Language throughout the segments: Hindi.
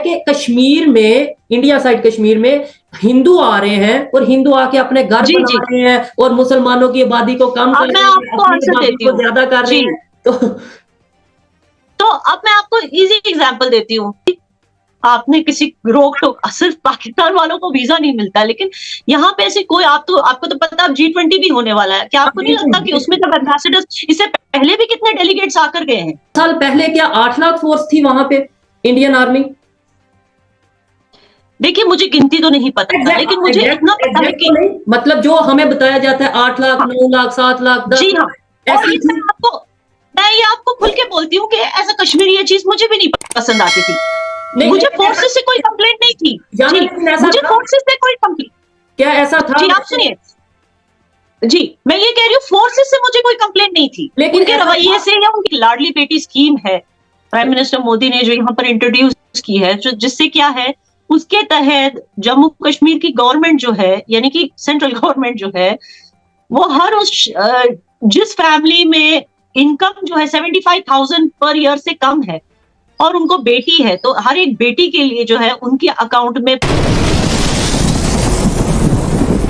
कि कश्मीर में, इंडिया साइड कश्मीर में हिंदू आ रहे हैं और हिंदू आके अपने घर जी बना जी रहे हैं और मुसलमानों की आबादी को कम अब कर मैं रहे हैं, आपको अपनी आंसर आबादी देती को हूँ ज्यादा कर रहे जी। हैं। तो अब मैं आपको इजी एग्जांपल देती हूँ। आपने किसी रोक टोक, सिर्फ पाकिस्तान वालों को वीजा नहीं मिलता, लेकिन यहाँ पे ऐसे कोई, आपको तो पता अब G20 भी होने वाला है, क्या हाँ, आपको नहीं बिल्कुल लगता कि उसमें बिल्कुल। जब एम्बेसडर्स, इससे पहले भी कितने डेलीगेट्स आकर गए हैं? साल पहले क्या 8 लाख फोर्स थी वहां पे, इंडियन आर्मी? देखिए मुझे गिनती तो नहीं पता, लेकिन मुझे इतना पता है एग्जैक्ट तो कि नहीं, मतलब जो हमें बताया जाता है 8 लाख, हाँ, 9 लाख, 7 लाख, 10 जी हाँ। लाख और ऐसी ये थी। मैं ये आपको खुल के बोलती हूँ कि एज अ कश्मीरी ये चीज मुझे भी नहीं पसंद आती थी। नहीं मुझे लेकिन ऐसा फोर्सेस से कोई कंप्लेंट नहीं थी। जाना, जी, लेकिन ऐसा मुझे था, फोर्सेस से कोई कंप्लेंट। क्या ऐसा था जी आप वैसे? सुनिए। जी, मैं ये कह रही हूँ फोर्सेस से मुझे कोई कंप्लेंट नहीं थी। लेकिन उनके ऐसा रवैये था, से या उनकी लाडली बेटी स्कीम है, प्राइम मिनिस्टर मोदी ने जो यहाँ पर इंट्रोड्यूस की है, जो जिससे क्या है, उसके तहत जम्मू कश्मीर की गवर्नमेंट जो है, यानी कि सेंट्रल गवर्नमेंट जो है, वो हर जिस फैमिली में इनकम जो है 75,000 पर ईयर से कम है और उनको बेटी है, तो हर एक बेटी के लिए जो है उनके अकाउंट में।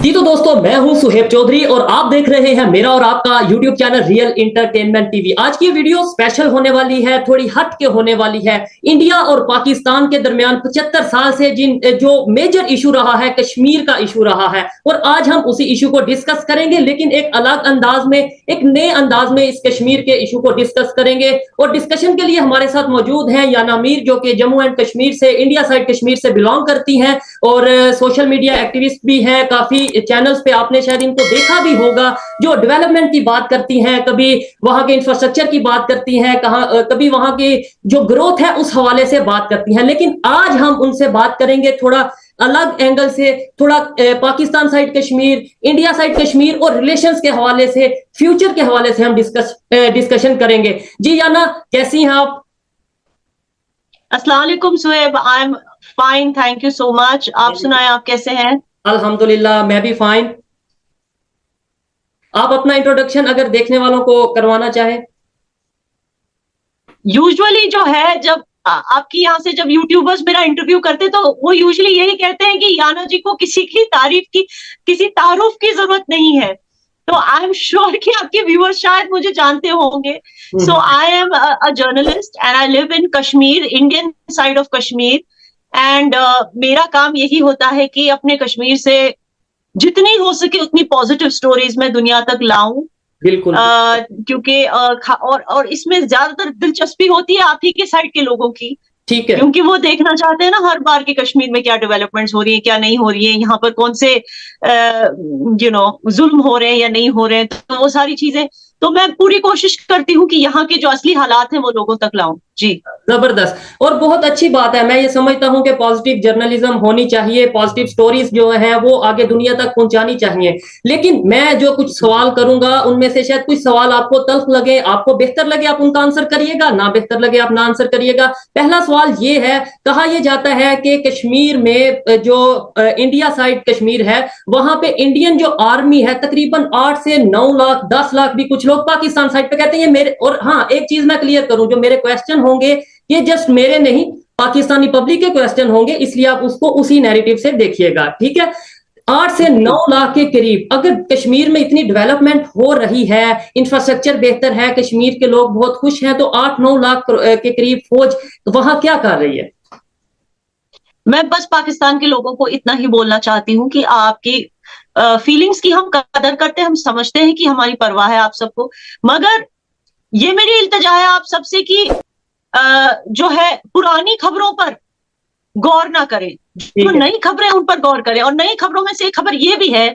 जी तो दोस्तों, मैं हूं सुहेब चौधरी और आप देख रहे हैं मेरा और आपका YouTube channel real entertainment TV. आज की वीडियो स्पेशल होने वाली है, थोड़ी हट के होने वाली है। इंडिया और पाकिस्तान के दरमियान 75 साल से जो मेजर इशू रहा है, कश्मीर का इशू रहा है, और आज हम उसी इशू को डिस्कस करेंगे, लेकिन एक अलग अंदाज में, एक नए अंदाज में इस कश्मीर के इशू को डिस्कस करेंगे। और डिस्कशन के लिए हमारे साथ मौजूद हैं याना मीर, जो कि जम्मू एंड कश्मीर से, इंडिया साइड कश्मीर से बिलोंग करती हैं और सोशल मीडिया एक्टिविस्ट भी हैं। काफी चैनल्स पे आपने शायद इनको देखा भी होगा, जो डेवलपमेंट की बात करती हैं, कभी वहां के इंफ्रास्ट्रक्चर की बात करती हैं, कभी वहां की जो ग्रोथ है उस हवाले से बात करती हैं। लेकिन आज हम उनसे बात करेंगे थोड़ा अलग एंगल से, थोड़ा Pakistan side Kashmir, India side Kashmir और रिलेशंस के हवाले से, फ्यूचर के हवाले से हम डिस्कशन करेंगे। जी याना, कैसी हैं आप? अस्सलाम वालेकुम Suhaib, I am fine, thank you so much. आप सुनाएं, आप कैसे हैं? अल्हम्दुलिल्लाह, मैं भी फाइन। आप अपना इंट्रोडक्शन अगर देखने वालों को करवाना चाहें। यूजुअली जो है, जब आपकी यहाँ से जब यूट्यूबर्स मेरा इंटरव्यू करते तो वो यूजुअली यही कहते हैं कि याना जी को किसी की तारीफ की, किसी तारुफ की जरूरत नहीं है। तो आई एम श्योर कि आपके व्यूअर्स शायद मुझे जानते होंगे। So I am a journalist and I live in Kashmir, Indian side of Kashmir. And मेरा काम यही होता है कि अपने कश्मीर से जितनी हो सके उतनी पॉजिटिव स्टोरीज मैं दुनिया तक लाऊं। बिल्कुल क्योंकि और इसमें ज्यादातर दिलचस्पी होती है आप ही के साइड के लोगों की, ठीक है। क्योंकि वो देखना चाहते हैं ना हर बार के कश्मीर में क्या डेवलपमेंट्स हो रही है, क्या नहीं हो रही है, यहाँ पर कौन से जुल्म हो रहे हैं या नहीं हो रहे हैं, तो वो सारी चीजें। तो मैं पूरी कोशिश करती हूँ कि यहाँ के जो असली हालात हैं वो लोगों तक लाऊं। जी, जबरदस्त और बहुत अच्छी बात है। मैं ये समझता हूं कि पॉजिटिव जर्नलिज्म होनी चाहिए, पॉजिटिव स्टोरीज जो है वो आगे दुनिया तक पहुंचानी चाहिए। लेकिन मैं जो कुछ सवाल करूंगा उनमें से शायद कुछ सवाल आपको तल्ख लगे, आपको बेहतर लगे आप उनका आंसर करिएगा, ना बेहतर लगे आप ना आंसर करिएगा। पहला सवाल ये है, कहा यह जाता है कि कश्मीर में जो इंडिया साइड कश्मीर है, वहां पे इंडियन जो आर्मी है तकरीबन 8 से 9 लाख, 10 लाख भी कुछ लोग पाकिस्तान साइड पे कहते हैं मेरे। और हाँ, एक चीज मैं क्लियर करूं, जो मेरे क्वेश्चन होंगे ये जस्ट मेरे नहीं, पाकिस्तानी पब्लिक के क्वेश्चन होंगे, इसलिए आप उसको उसी नैरेटिव से देखिएगा, ठीक है? 8 से 9 लाख के करीब, अगर कश्मीर में इतनी डेवलपमेंट हो रही है, इंफ्रास्ट्रक्चर बेहतर है, कश्मीर के लोग बहुत खुश हैं, तो 8-9 लाख के करीब फौज वहां क्या कर रही है? मैं बस पाकिस्तान के लोगों को इतना ही बोलना चाहती हूँ कि आपकी फीलिंग्स की हम कदर करते हैं, हम समझते हैं कि हमारी परवाह है आप सबको, मगर ये मेरी इल्तिजा है आप सबसे कि जो है पुरानी खबरों पर गौर ना करें, जो नई खबरें उन पर गौर करें। और नई खबरों में से एक खबर ये भी है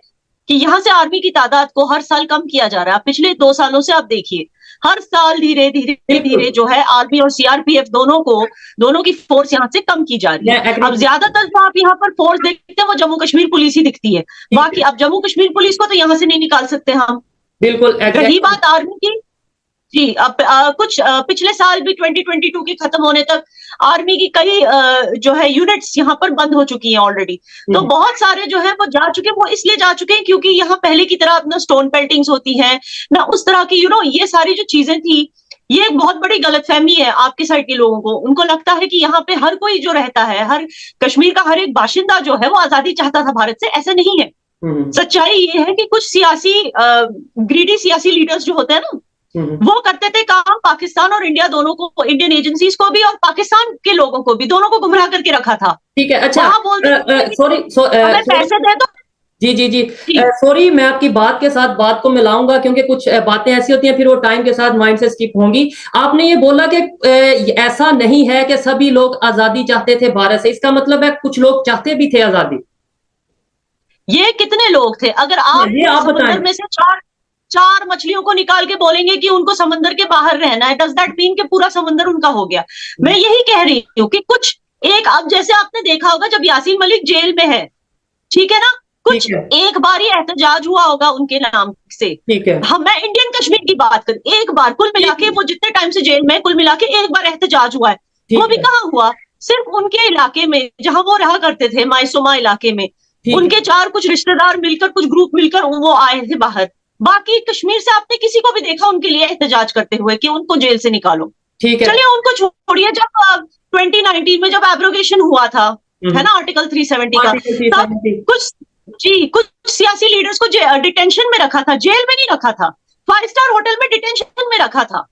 कि यहाँ से आर्मी की तादाद को हर साल कम किया जा रहा है। पिछले 2 सालों से आप देखिए, हर साल धीरे धीरे धीरे जो है आर्मी और सीआरपीएफ दोनों की फोर्स यहाँ से कम की जा रही है। अब ज्यादातर जो आप यहाँ पर फोर्स देखते हैं वो जम्मू कश्मीर पुलिस ही दिखती है। बाकी अब जम्मू कश्मीर पुलिस को तो यहाँ से नहीं निकाल सकते हम। बिल्कुल। रही बात आर्मी की, जी, अब कुछ पिछले साल भी 2022 के खत्म होने तक आर्मी की कई जो है यूनिट्स यहाँ पर बंद हो चुकी हैं ऑलरेडी। तो बहुत सारे जो है वो जा चुके हैं, वो इसलिए जा चुके हैं क्योंकि यहाँ पहले की तरह ना स्टोन पेल्टिंग्स होती हैं, ना उस तरह की ये सारी जो चीजें थी ये एक बहुत बड़ी गलतफहमी है आपके साइड के लोगों को। उनको लगता है कि यहाँ पे हर कोई जो रहता है, हर कश्मीर का हर एक बाशिंदा जो है वो आजादी चाहता था भारत से। ऐसा नहीं है। सच्चाई ये है कि कुछ सियासी ग्रीडी सियासी लीडर्स जो होते हैं ना, वो करते थे काम पाकिस्तान और इंडिया दोनों को, इंडियन एजेंसीज को भी और पाकिस्तान के लोगों को भी, दोनों को गुमराह करके रखा था। ठीक है, अच्छा, सॉरी, हमें पैसे दे दो। जी जी जी, सॉरी, मैं आपकी बात के साथ बात को मिलाऊंगा क्योंकि कुछ बातें ऐसी होती हैं फिर वो टाइम के साथ माइंड से स्किप होंगी। आपने ये बोला कि ऐसा नहीं है कि सभी लोग आजादी चाहते थे भारत से, इसका मतलब है कुछ लोग चाहते भी थे आजादी। ये कितने लोग थे? अगर आप समुद्र में से चार मछलियों को निकाल के बोलेंगे कि उनको समंदर के बाहर रहना है, डज दैट मीन कि पूरा समंदर उनका हो गया? मैं यही कह रही हूँ कि कुछ एक, अब जैसे आपने देखा होगा जब यासीन मलिक जेल में है, ठीक है ना, कुछ एक बार ही एहतजाज हुआ होगा उनके नाम से। ठीक है, हम, मैं इंडियन कश्मीर की बात करूं, एक बार कुल मिला के वो जितने टाइम से जेल में, कुल मिला के एक बार एहतजाज हुआ है। वो भी कहाँ हुआ? सिर्फ उनके इलाके में जहां वो रहा करते थे, मायसुमा इलाके में। उनके चार कुछ रिश्तेदार मिलकर, कुछ ग्रुप मिलकर वो आए थे बाहर। बाकी कश्मीर से आपने किसी को भी देखा उनके लिए एहतजाज करते हुए कि उनको जेल से निकालो? ठीक है, चलिए उनको छोड़िए। जब 2019 में जब एब्रोगेशन हुआ था, है ना, आर्टिकल 370 का, तब कुछ सियासी लीडर्स को डिटेंशन में रखा था, जेल में नहीं रखा था, 5 स्टार होटल में डिटेंशन में रखा था,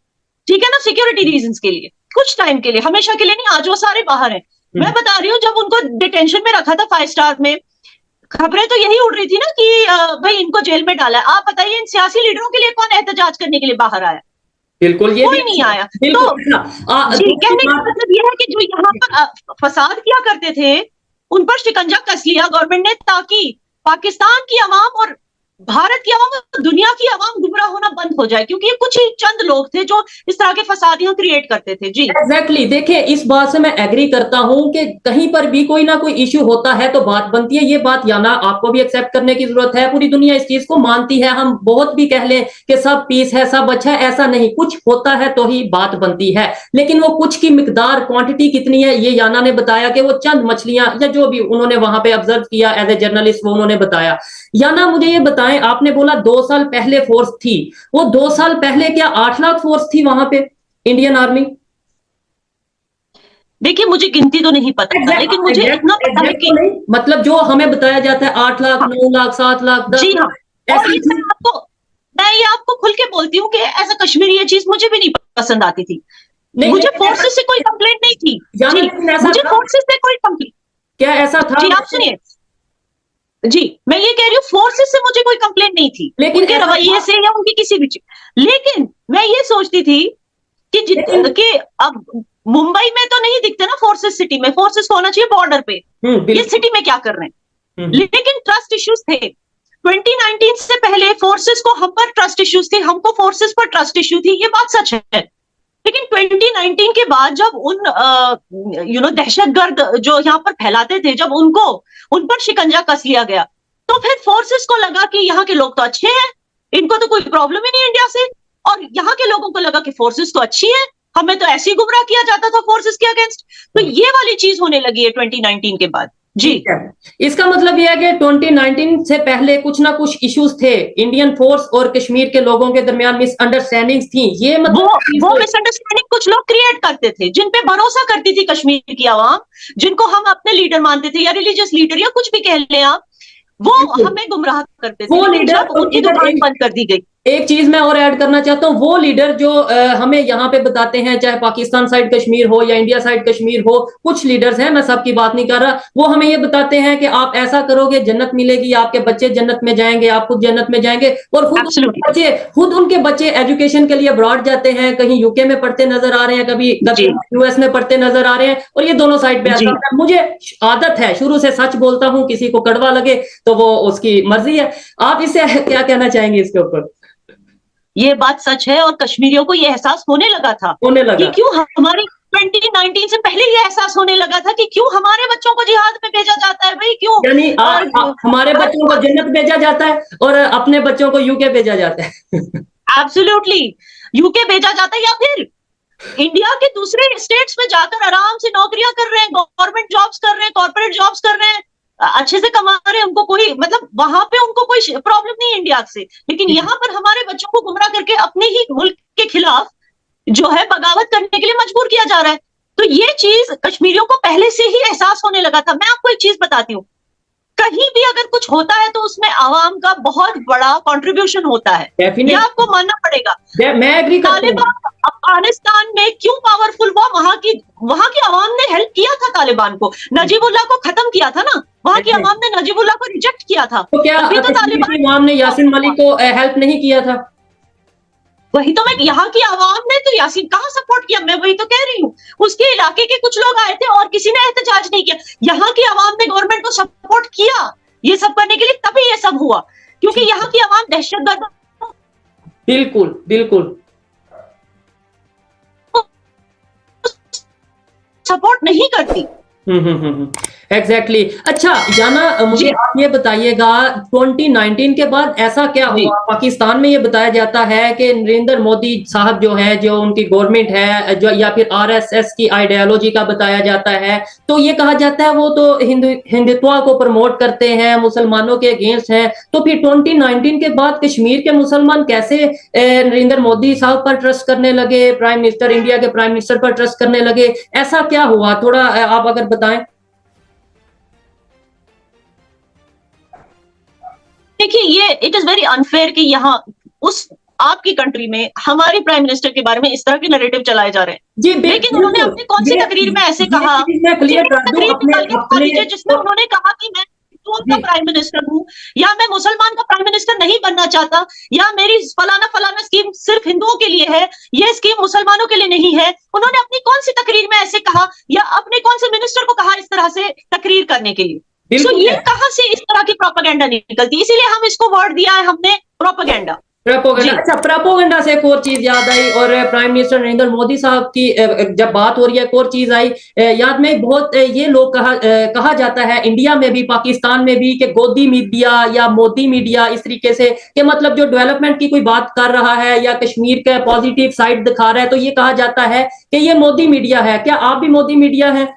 ठीक है ना, सिक्योरिटी रीजंस के लिए, कुछ टाइम के लिए, हमेशा के लिए नहीं। आज वो सारे बाहर हैं। मैं बता रही हूँ जब उनको डिटेंशन में रखा था 5 स्टार में, खबरें तो यही उड़ रही थी ना कि भाई इनको जेल में डाला है। आप बताइए इन सियासी लीडरों के लिए कौन एहतजाज करने के लिए बाहर आया? बिल्कुल, ये कोई नहीं आया। तो कहने का मतलब ये है कि जो यहाँ पर फसाद किया करते थे उन पर शिकंजा कस लिया गवर्नमेंट ने, ताकि पाकिस्तान की आवाम और भारत की आवाम और दुनिया की आवाम गुमराह होना बंद हो जाए, क्योंकि ये कुछ ही चंद लोग थे जो इस तरह के फसाद यहाँ क्रिएट करते थे। जी एग्जैक्टली, देखिए इस बात से मैं एग्री करता हूं कि कहीं पर भी कोई ना कोई इश्यू होता है तो बात बनती है। ये बात याना आपको भी एक्सेप्ट करने की जरूरत है, पूरी दुनिया इस चीज को मानती है। हम बहुत भी कह लें कि सब पीस है, सब अच्छा है, ऐसा नहीं, कुछ होता है तो ही बात बनती है। लेकिन वो कुछ की मिकदार, क्वांटिटी कितनी है, ये याना ने बताया कि वो चंद मछलियां या जो भी उन्होंने वहां पे ऑब्जर्व किया एज ए जर्नलिस्ट, वो उन्होंने बताया। याना मुझे ये बताएं, आपने बोला 2 साल पहले फोर्स थी, वो 2 साल पहले क्या 8 लाख फोर्स थी वहां पे, इंडियन आर्मी? देखिए मुझे गिनती तो नहीं पता, लेकिन मुझे इतना पता है कि मतलब जो हमें बताया जाता है 8 लाख, 9 लाख, 7 लाख, 10 लाख। और मैं ये आपको खुल के बोलती हूँ कि एज अ कश्मीरी ये चीज मुझे भी नहीं पसंद आती थी। मुझे फोर्सेस से कोई कंप्लेंट नहीं थी। मुझे फोर्सेस से कोई कंप्लेंट, क्या ऐसा था? जी आप सुनिए, जी मैं ये कह रही हूँ फोर्सेस से मुझे कोई कंप्लेंट नहीं थी, लेकिन उनके रवैये से या उनकी किसी भी चीज। लेकिन मैं ये सोचती थी कि अब मुंबई में तो नहीं दिखते ना फोर्सेस, सिटी में फोर्सेस होना चाहिए बॉर्डर पे, ये सिटी में क्या कर रहे हैं? लेकिन ट्रस्ट इश्यूज थे 2019 से पहले, फोर्सेस को हम पर ट्रस्ट इश्यूज थे, हमको फोर्सेस पर ट्रस्ट इश्यू थी, ये बात सच है। लेकिन 2019 के बाद जब उन दहशतगर्द जो यहाँ पर फैलाते थे, जब उन पर शिकंजा कस लिया गया, तो फिर फोर्सेस को लगा कि यहाँ के लोग तो अच्छे हैं, इनको तो कोई प्रॉब्लम ही नहीं इंडिया से, और यहाँ के लोगों को लगा कि फोर्सेस तो अच्छी है, हमें तो ऐसे ही गुमराह किया जाता था फोर्सेस के अगेंस्ट। तो ये वाली चीज होने लगी है 2019 के बाद। जी इसका मतलब यह है कि 2019 से पहले कुछ ना कुछ इश्यूज थे इंडियन फोर्स और कश्मीर के लोगों के दरमियान, मिसअंडरस्टैंडिंग्स थी। ये मतलब वो मिसअंडरस्टैंडिंग कुछ लोग क्रिएट करते थे, जिन पे भरोसा करती थी कश्मीर की आवाम, जिनको हम अपने लीडर मानते थे या रिलीजियस लीडर या कुछ भी कह लें आप, वो हमें गुमराह करते थे। वो लीडर, उनकी दुकान बंद कर दी गई। एक चीज मैं और ऐड करना चाहता हूँ, वो लीडर जो हमें यहाँ पे बताते हैं, चाहे पाकिस्तान साइड कश्मीर हो या इंडिया साइड कश्मीर हो, कुछ लीडर्स हैं, मैं सबकी बात नहीं कर रहा, वो हमें ये बताते हैं कि आप ऐसा करोगे जन्नत मिलेगी, आपके बच्चे जन्नत में जाएंगे, आप खुद जन्नत में जाएंगे। और खुद उनके बच्चे एजुकेशन के लिए अब्रॉड जाते हैं, कहीं यूके में पढ़ते नजर आ रहे हैं, कभी यूएस में पढ़ते नजर आ रहे हैं, और ये दोनों साइड पे आता है। मुझे आदत है, शुरू से सच बोलता हूँ, किसी को कड़वा लगे तो वो उसकी मर्जी है। आप इससे क्या कहना चाहेंगे इसके ऊपर? ये बात सच है, और कश्मीरियों को ये एहसास होने लगा कि क्यों हमारी 2019 से पहले ये एहसास होने लगा था कि क्यों हमारे बच्चों को जिहाद में भेजा जाता है भाई, क्यों यानी हमारे बच्चों को जन्नत भेजा जाता है और अपने बच्चों को यूके भेजा जाता है। एब्सोल्युटली, यूके भेजा जाता है, या फिर इंडिया के दूसरे स्टेट्स में जाकर आराम से नौकरियां कर रहे हैं, गवर्नमेंट जॉब्स कर रहे हैं, कॉर्पोरेट जॉब्स कर रहे हैं, अच्छे से कमा रहे हैं, उनको कोई मतलब वहां पे उनको कोई प्रॉब्लम नहीं है इंडिया से। लेकिन यहाँ पर हमारे बच्चों को गुमराह करके अपने ही मुल्क के खिलाफ जो है बगावत करने के लिए मजबूर किया जा रहा है। तो ये चीज कश्मीरियों को पहले से ही एहसास होने लगा था। मैं आपको एक चीज बताती हूँ, कहीं भी अगर कुछ होता है तो उसमें आवाम का बहुत बड़ा कंट्रीब्यूशन होता है, यह आपको मानना पड़ेगा। मैं एग्री करता हूँ। तालिबान अफगानिस्तान में क्यों पावरफुल हुआ? वहां की आवाम ने हेल्प किया था तालिबान को, नजीबुल्लाह को खत्म किया था ना, वहां की आवाम ने नजीबुल्लाह को रिजेक्ट किया था। तो क्या अभी तो कश्मीर की आवाम ने यासीन मलिक को हेल्प नहीं किया था? वही तो मैं, यहाँ की आवाम ने तो यासीन कहाँ सपोर्ट किया, मैं वही तो कह रही हूँ। उसके इलाके के कुछ लोग आए थे और किसी ने एहतजाज नहीं किया। यहाँ की आवाम ने गवर्नमेंट को सपोर्ट किया ये सब करने के लिए, तभी ये सब हुआ, क्योंकि यहाँ की आवाम दहशतगर्द बिल्कुल बिल्कुल सपोर्ट नहीं करती। एग्जैक्टली। अच्छा जाना, मुझे आप ये बताइएगा 2019 के बाद ऐसा क्या हुआ? पाकिस्तान में ये बताया जाता है कि नरेंद्र मोदी साहब जो है, जो उनकी गवर्नमेंट है, जो या फिर आरएसएस की आइडियोलॉजी का बताया जाता है, तो ये कहा जाता है वो तो हिंदुत्व को प्रमोट करते हैं, मुसलमानों के अगेंस्ट हैं। तो फिर 2019 के बाद कश्मीर के मुसलमान कैसे नरेंद्र मोदी साहब पर ट्रस्ट करने लगे, प्राइम मिनिस्टर, इंडिया के प्राइम मिनिस्टर पर ट्रस्ट करने लगे? ऐसा क्या हुआ, थोड़ा आप अगर बताएं। देखिए, ये इट इज वेरी अनफेयर कि यहाँ उस आपकी कंट्री में हमारी प्राइम मिनिस्टर के बारे में इस तरह के नैरेटिव चलाए जा रहे हैं जी, लेकिन उन्होंने अपनी कौन सी तकरीर में ऐसे कहा, जिसमें उन्होंने कहा कि मैं का प्राइम मिनिस्टर हूँ, या मैं मुसलमान का प्राइम मिनिस्टर नहीं बनना चाहता, या मेरी फलाना फलाना स्कीम सिर्फ हिंदुओं के लिए है, ये स्कीम मुसलमानों के लिए नहीं है। उन्होंने अपनी कौन सी तकरीर में ऐसे कहा, या अपने कौन से मिनिस्टर को कहा इस तरह से तकरीर करने के लिए? तो ये कहां से इस तरह की प्रोपेगेंडा निकलती है? इसीलिए हम इसको वर्ड दिया है हमने, प्रोपेगेंडा। अच्छा, प्रोपेगेंडा से एक और चीज याद आई, और प्राइम मिनिस्टर नरेंद्र मोदी साहब की जब बात हो रही है, एक और चीज आई याद में, बहुत ये लोग कहा जाता है इंडिया में भी, पाकिस्तान में भी, कि गोदी मीडिया या मोदी मीडिया, इस तरीके से कि मतलब जो डेवलपमेंट की कोई बात कर रहा है या कश्मीर का पॉजिटिव साइड दिखा रहा है, तो ये कहा जाता है कि ये मोदी मीडिया है। क्या आप भी मोदी मीडिया हैं?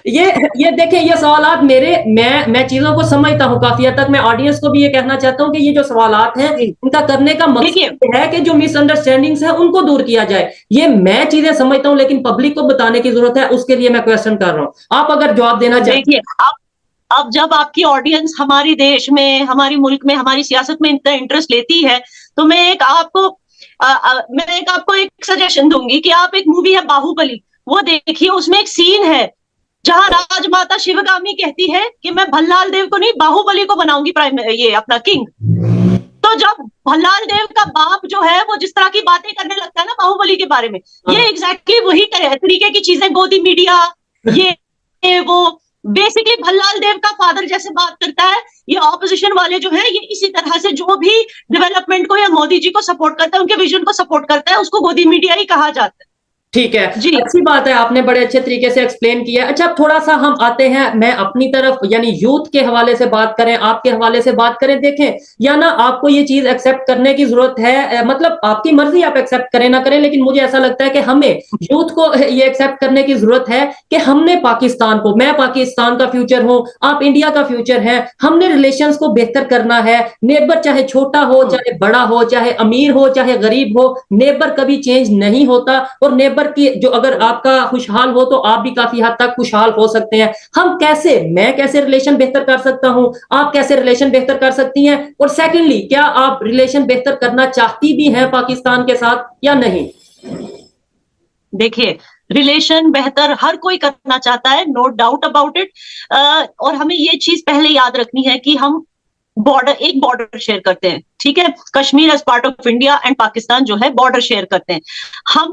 ये देखिए, ये सवालात मैं चीजों को समझता हूँ काफी हद तक। मैं ऑडियंस को भी ये कहना चाहता हूँ कि ये जो सवालात हैं, इनका करने का मकसद है कि जो मिसअंडरस्टैंडिंग्स है उनको दूर किया जाए। ये मैं चीजें समझता हूँ, लेकिन पब्लिक को बताने की जरूरत है, उसके लिए मैं क्वेश्चन कर रहा हूँ। आप अगर जवाब देना चाहिए। अब जब आपकी ऑडियंस हमारे देश में, हमारी मुल्क में, हमारी सियासत में इतना इंटरेस्ट लेती है, तो मैं एक आपको एक सजेशन दूंगी कि आप, एक मूवी है बाहुबली, वो देखिए। उसमें एक सीन है जहां राजमाता शिवगामी कहती है कि मैं भल्लाल देव को नहीं, बाहुबली को बनाऊंगी ये अपना किंग। तो जब भल्लाल देव का बाप जो है वो जिस तरह की बातें करने लगता है ना बाहुबली के बारे में, ये एग्जैक्टली वही तरीके की चीजें, गोदी मीडिया, ये वो बेसिकली भल्लाल देव का फादर जैसे बात करता है। ये ऑपोजिशन वाले जो है, ये इसी तरह से जो भी डेवलपमेंट को या मोदी जी को सपोर्ट करता है, उनके विजन को सपोर्ट करता है, उसको गोदी मीडिया ही कहा जाता है। ठीक है जी, अच्छी बात है, आपने बड़े अच्छे तरीके से एक्सप्लेन किया। अच्छा, थोड़ा सा हम आते हैं, मैं अपनी तरफ, यानी यूथ के हवाले से बात करें, आपके हवाले से बात करें। देखें, या ना आपको ये चीज एक्सेप्ट करने की जरूरत है, मतलब आपकी मर्जी, आप एक्सेप्ट करें ना करें, लेकिन मुझे ऐसा लगता है कि हमें यूथ को ये एक्सेप्ट करने की जरूरत है कि हमने पाकिस्तान को, मैं पाकिस्तान का फ्यूचर हूं, आप इंडिया का फ्यूचर है, हमने रिलेशंस को बेहतर करना है। नेबर चाहे छोटा हो, चाहे बड़ा हो, चाहे अमीर हो, चाहे गरीब हो, नेबर कभी चेंज नहीं होता। और नेबर की जो, अगर आपका खुशहाल हो तो आप भी काफी हद तक खुशहाल हो सकते हैं। मैं कैसे रिलेशन बेहतर कर सकता हूं, आप कैसे रिलेशन बेहतर कर सकती हैं? और सेकंडली, क्या आप रिलेशन बेहतर करना चाहती भी हैं पाकिस्तान के साथ या नहीं? देखिए, रिलेशन बेहतर हर कोई करना चाहता है, नो डाउट अबाउट इट। और हमें ये चीज पहले याद रखनी है कि हम एक बॉर्डर शेयर करते हैं, ठीक है? Kashmir as part of India and Pakistan जो है बॉर्डर शेयर करते हैं। हम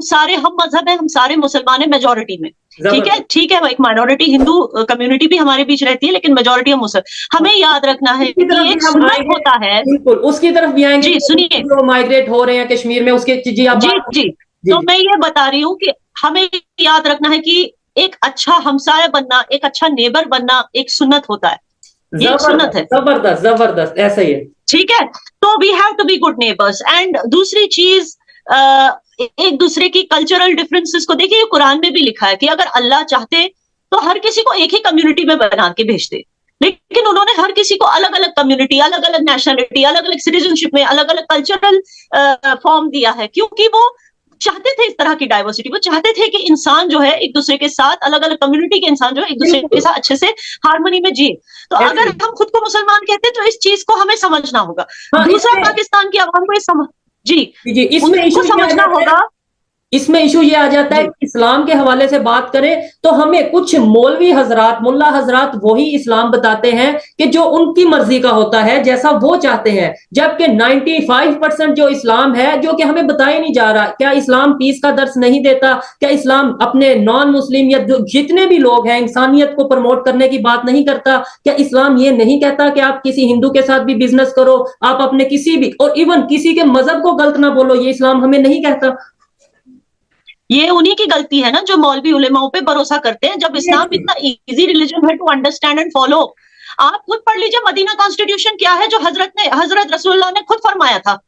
मजहब है, हम सारे मुसलमान हैं मेजोरिटी में, ठीक है। एक माइनॉरिटी हिंदू कम्युनिटी भी हमारे बीच रहती है, लेकिन मेजोरिटी हम मुसलमान। हमें याद रखना है कि एक सुन्नत होता है, बिल्कुल उसकी तरफ भी आएंगे। जी सुनिए, जो माइग्रेट हो रहे हैं कश्मीर में, उसके जी। तो मैं ये बता रही हूँ कि हमें याद रखना है कि एक अच्छा हमसाया बनना, एक अच्छा नेबर बनना एक सुन्नत होता है, ये सुन्नत है। जबरदस्त, ऐसा ही है, ठीक है। तो we have to be good neighbours. And दूसरी चीज, एक दूसरे की कल्चरल डिफरेंसेस को देखिए, कुरान में भी लिखा है कि अगर अल्लाह चाहते तो हर किसी को एक ही कम्युनिटी में बना के भेजते, लेकिन उन्होंने हर किसी को अलग अलग कम्युनिटी, अलग अलग नेशनलिटी, अलग अलग सिटीजनशिप में, अलग अलग कल्चरल फॉर्म दिया है, क्योंकि वो चाहते थे इस तरह की डाइवर्सिटी, वो चाहते थे कि इंसान जो है एक दूसरे के साथ, अलग अलग कम्युनिटी के इंसान जो है एक दूसरे के साथ अच्छे से हार्मनी में जिए। तो अगर हम खुद को मुसलमान कहते हैं तो इस चीज को हमें समझना होगा। हाँ, दूसरा, पाकिस्तान की आवाम को जी इसमें उनको समझना होगा। इसमें इशू ये आ जाता है कि इस्लाम के हवाले से बात करें तो हमें कुछ मौलवी हजरात, मुल्ला हजरात वही इस्लाम बताते हैं कि जो उनकी मर्जी का होता है, जैसा वो चाहते हैं, जबकि 95% जो इस्लाम है जो कि हमें बताया नहीं जा रहा। क्या इस्लाम पीस का दर्स नहीं देता? क्या इस्लाम अपने नॉन मुस्लिम या जितने भी लोग हैं इंसानियत को प्रमोट करने की बात नहीं करता? क्या इस्लाम ये नहीं कहता कि आप किसी हिंदू के साथ भी बिजनेस करो, आप अपने किसी भी, और इवन किसी के मजहब को गलत ना बोलो? ये इस्लाम हमें नहीं कहता। ये उन्हीं की गलती है ना जो मौलवी उलेमाओं पे भरोसा करते हैं, जब इस्लाम इतना इजी रिलीजन है टू अंडरस्टैंड एंड फॉलो। आप खुद पढ़ लीजिए मदीना कॉन्स्टिट्यूशन क्या है, जो हजरत रसूलुल्लाह ने खुद फरमाया था।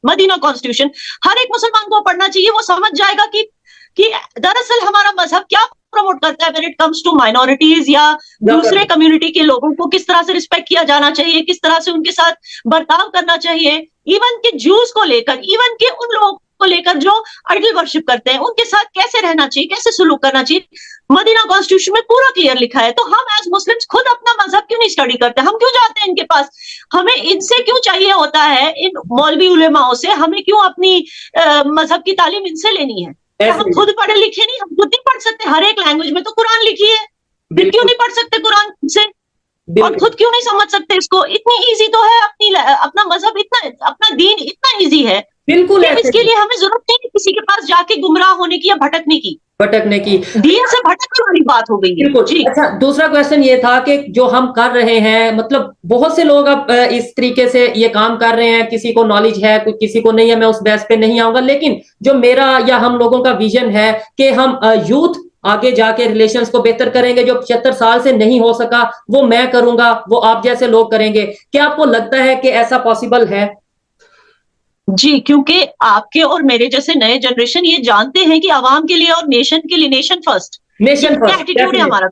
मदीना कॉन्स्टिट्यूशन हर एक मुसलमान को पढ़ना चाहिए, वो समझ जाएगा कि दरअसल हमारा मजहब क्या प्रमोट करता है when it comes to minorities या दूसरे कम्युनिटी के लोगों को किस तरह से रिस्पेक्ट किया जाना चाहिए, किस तरह से उनके साथ बर्ताव करना चाहिए। इवन के जूस को लेकर, इवन के उन लोगों को लेकर जो आइडल वर्शिप करते हैं, उनके साथ कैसे रहना चाहिए, कैसे सुलूक करना चाहिए, मदीना कॉन्स्टिट्यूशन में पूरा क्लियर लिखा है। तो हम एज मुस्लिम्स खुद अपना मजहब क्यों नहीं स्टडी करते? हम क्यों जाते हैं इनके पास? हमें इनसे क्यों चाहिए होता है, इन मौलवी उलेमाओं से? हमें क्यों अपनी मजहब की तालीम इनसे लेनी है? हम खुद पढ़े लिखे नहीं, हम खुद नहीं पढ़ सकते? हर एक लैंग्वेज में तो कुरान लिखी है, फिर क्यों नहीं पढ़ सकते कुरान से? और खुद क्यों नहीं समझ सकते इसको? इतनी इजी तो है अपना मजहब, इतना अपना दीन इतना इजी है, बिल्कुल। इसके लिए हमें जरूरत नहीं है किसी के पास जाके गुमराह होने की या भटकने की। दीन से भटकने वाली बात हो गई है। बिल्कुल। अच्छा, दूसरा क्वेश्चन ये था कि जो हम कर रहे हैं, मतलब बहुत से लोग अब इस तरीके से ये काम कर रहे हैं, किसी को नॉलेज है, कुछ किसी को नहीं है, मैं उस बेस पे नहीं आऊंगा, लेकिन जो मेरा या हम लोगों का विजन है कि हम यूथ आगे जाके रिलेशंस को बेहतर करेंगे। जो 75 साल से नहीं हो सका वो मैं करूंगा, वो आप जैसे लोग करेंगे। क्या आपको लगता है कि ऐसा पॉसिबल है? जी, क्योंकि आपके और मेरे जैसे नए जनरेशन ये जानते हैं कि आवाम के लिए और नेशन के लिए, नेशन फर्स्ट एटीट्यूड है हमारा।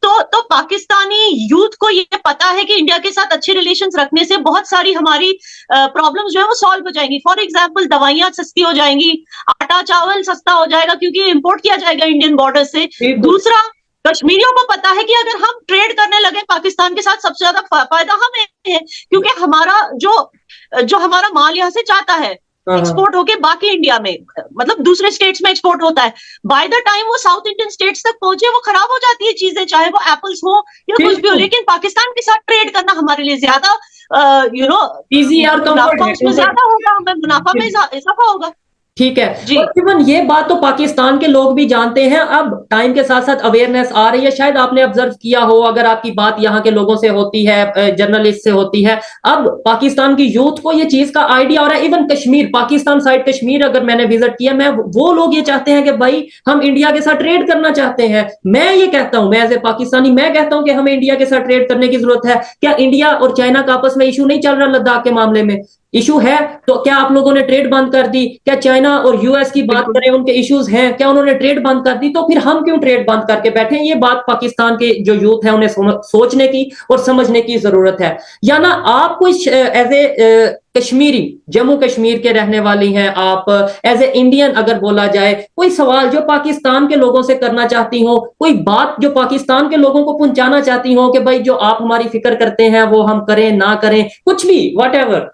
तो पाकिस्तानी यूथ को ये पता है कि इंडिया के साथ अच्छे रिलेशंस रखने से बहुत सारी हमारी प्रॉब्लम्स जो है वो सॉल्व हो जाएंगी। फॉर एग्जांपल, दवाइयां सस्ती हो जाएंगी, आटा चावल सस्ता हो जाएगा क्योंकि इंपोर्ट किया जाएगा इंडियन बॉर्डर से। दूसरा, कश्मीरियों को पता है कि अगर हम ट्रेड करने लगे पाकिस्तान के साथ, सबसे ज्यादा फायदा हमें है, क्योंकि हमारा जो हमारा माल यहाँ से जाता है एक्सपोर्ट होके बाकी इंडिया में, मतलब दूसरे स्टेट्स में एक्सपोर्ट होता है, बाय द टाइम वो साउथ इंडियन स्टेट्स तक पहुंचे वो खराब हो जाती है चीजें, चाहे वो एप्पल्स हो या कुछ भी हो। लेकिन पाकिस्तान के साथ ट्रेड करना हमारे लिए ज्यादा इजी और उसमें ज्यादा होगा, हमें मुनाफा में इजाफा होगा। ठीक है। और इवन ये बात तो पाकिस्तान के लोग भी जानते हैं। अब टाइम के साथ साथ अवेयरनेस आ रही है, शायद आपने ऑब्जर्व किया हो, अगर आपकी बात यहाँ के लोगों से होती है, जर्नलिस्ट से होती है, अब पाकिस्तान की यूथ को ये चीज का आइडिया हो रहा है। इवन कश्मीर, पाकिस्तान साइड कश्मीर अगर मैंने विजिट किया, मैं वो लोग ये चाहते हैं कि भाई हम इंडिया के साथ ट्रेड करना चाहते हैं। मैं ये कहता हूं, मैं एज ए पाकिस्तानी मैं कहता हूं कि हमें इंडिया के साथ ट्रेड करने की जरूरत है। क्या इंडिया और चाइना का आपस में इशू नहीं चल रहा? लद्दाख के मामले में इशू है, तो क्या आप लोगों ने ट्रेड बंद कर दी? क्या चाइना और यूएस की बात करें, उनके इश्यूज हैं, क्या उन्होंने ट्रेड बंद कर दी? तो फिर हम क्यों ट्रेड बंद करके बैठे? ये बात पाकिस्तान के जो यूथ है उन्हें सोचने की और समझने की जरूरत है। या ना आप कुछ एज ए कश्मीरी, जम्मू कश्मीर के रहने वाली हैं आप, एज ए इंडियन अगर बोला जाए, कोई सवाल जो पाकिस्तान के लोगों से करना चाहती हो, कोई बात जो पाकिस्तान के लोगों को पहुंचाना चाहती हो कि भाई जो आप हमारी फिक्र करते हैं वो हम करें ना करें, कुछ भी, व्हाटएवर?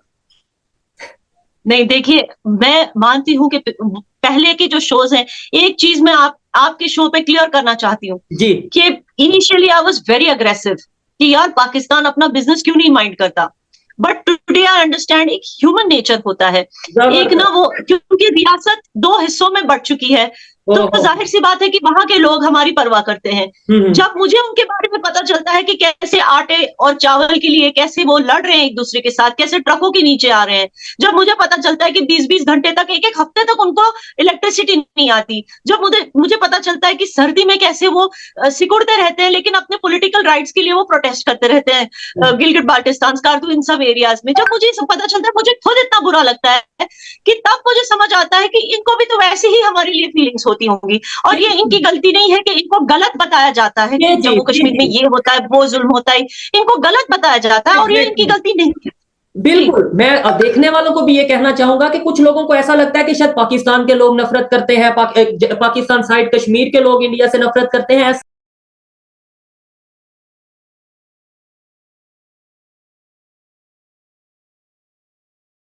नहीं, देखिए, मैं मानती हूं कि पहले के जो शोज हैं, एक चीज मैं आपके शो पे क्लियर करना चाहती हूँ जी, कि initially I was very aggressive कि यार पाकिस्तान अपना बिजनेस क्यों नहीं माइंड करता, बट टुडे आई अंडरस्टैंड एक ह्यूमन नेचर होता है। एक ना वो, क्योंकि रियासत 2 हिस्सों में बढ़ चुकी है, तो जाहिर सी बात है कि वहां के लोग हमारी परवाह करते हैं। जब मुझे उनके बारे में पता चलता है कि कैसे आटे और चावल के लिए कैसे वो लड़ रहे हैं एक दूसरे के साथ, कैसे ट्रकों के नीचे आ रहे हैं, जब मुझे पता चलता है कि 20-20 घंटे तक, एक हफ्ते तक उनको इलेक्ट्रिसिटी नहीं आती, जब मुझे पता चलता है कि सर्दी में कैसे वो सिकुड़ते रहते हैं लेकिन अपने पॉलिटिकल राइट्स के लिए वो प्रोटेस्ट करते रहते हैं, गिलगिट बाल्टिस्तान, कारगिल, इन सब एरियाज में, जब मुझे सब पता चलता है, मुझे खुद इतना बुरा लगता है कि तब मुझे समझ आता है कि इनको भी तो वैसे ही हमारे लिए फीलिंग्स होती होंगी, और ये इनकी गलती नहीं है कि इनको गलत बताया जाता है कि जम्मू कश्मीर में ये होता है, वो जुल्म होता है, इनको गलत बताया जाता है और ये इनकी गलती नहीं है। बिल्कुल, मैं देखने वालों को भी ये कहना चाहूंगा कि कुछ लोगों को ऐसा लगता है कि शायद पाकिस्तान के लोग नफरत करते हैं, पाकिस्तान साइड कश्मीर के लोग इंडिया से नफरत करते हैं।